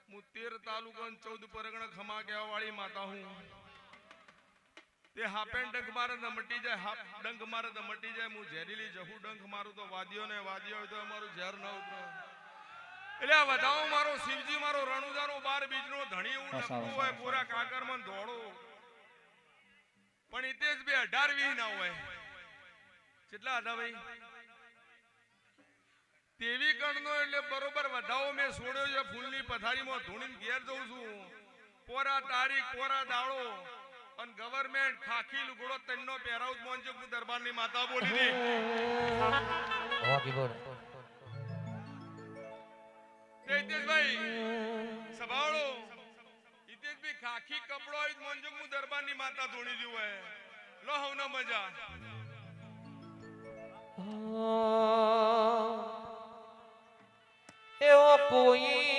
હું 13 તાલુકા 14 પરગણા ખમા કહેવા વાળી માતા હું. તે હાપેન ડંખ મારે તો મટી જાય, હાપ ડંખ મારે તો મટી જાય. હું ઝેરીલી જહુ ડંખ મારું તો વાદ્યો ને વાદ્યો હોય તો અમારું ઝેર ન ઉતરે. એટલે આ વધાવો મારો શિવજી મારો રણુદાનો 12 બીજનો ધણી એવું નખતું હોય પૂરા કાકરમાં ધોળો. પણ ઇતેજ બે 18 20 ના હોય. કેટલા હતા ભાઈ? તેવી કણનો એટલે બરોબર વધાવો મેં છોડ્યો છે ફૂલની પથારીમાં ધૂણીને ઘેર જઉં છું. પોરા તારીખ પોરા દાડો અને ગવર્નમેન્ટ ખાખી લુગડો તન્નો પહેરાવ મોંજો હું દરબારની માતા બોલી દી. તેજભાઈ સભાળો હિતેશભાઈ ખાખી કપડો આવી મોંજો હું દરબારની માતા ધોણી દીવ હે. લો હવના મજા એવો કોઈ